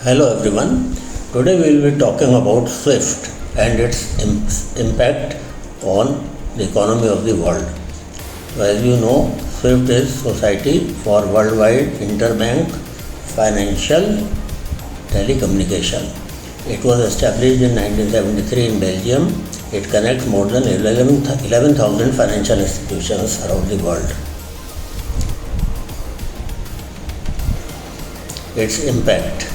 Hello everyone. Today we will be talking about SWIFT and its impact on the economy of the world. So as you know, SWIFT is Society for Worldwide Interbank Financial Telecommunication. It was established in 1973 in Belgium. It connects more than 11,000 financial institutions around the world. Its impact.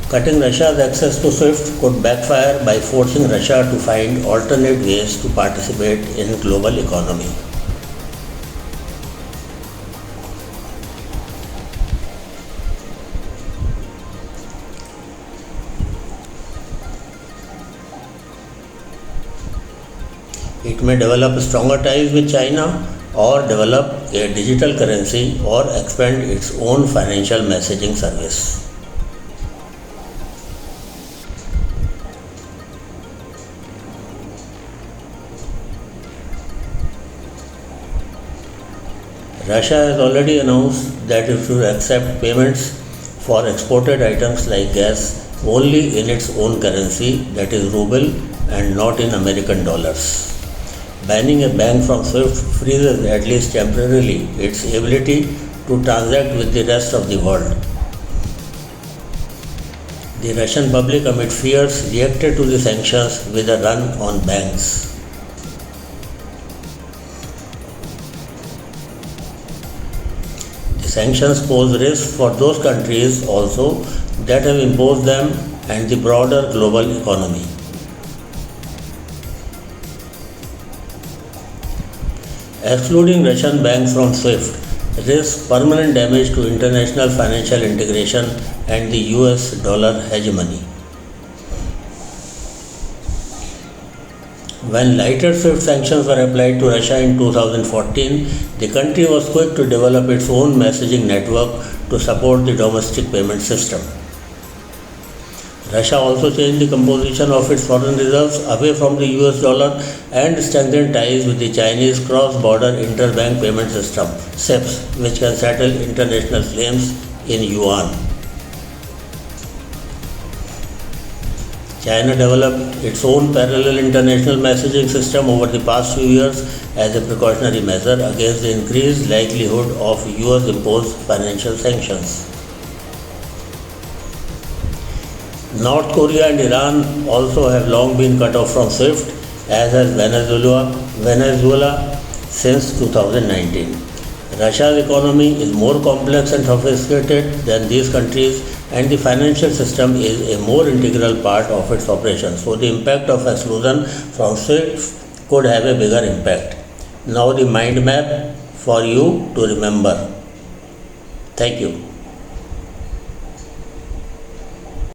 Cutting Russia's access to SWIFT could backfire by forcing Russia to find alternate ways to participate in global economy. It may develop stronger ties with China or develop a digital currency or expand its own financial messaging service. Russia has already announced that it will accept payments for exported items like gas only in its own currency, that is ruble, and not in American dollars. Banning a bank from SWIFT freezes, at least temporarily, its ability to transact with the rest of the world. The Russian public, amid fears, reacted to the sanctions with a run on banks. Sanctions pose risks for those countries also that have imposed them and the broader global economy. Excluding Russian banks from SWIFT risks permanent damage to international financial integration and the US dollar hegemony. When lighter SWIFT sanctions were applied to Russia in 2014, the country was quick to develop its own messaging network to support the domestic payment system. Russia also changed the composition of its foreign reserves away from the US dollar and strengthened ties with the Chinese cross-border interbank payment system, CIPS, which can settle international claims in yuan. China developed its own parallel international messaging system over the past few years as a precautionary measure against the increased likelihood of US imposed financial sanctions. North Korea and Iran also have long been cut off from SWIFT, as has Venezuela since 2019. Russia's economy is more complex and sophisticated than these countries, and the financial system is a more integral part of its operations. So the impact of exclusion from SWIFT could have a bigger impact. Now the mind map for you to remember. Thank you.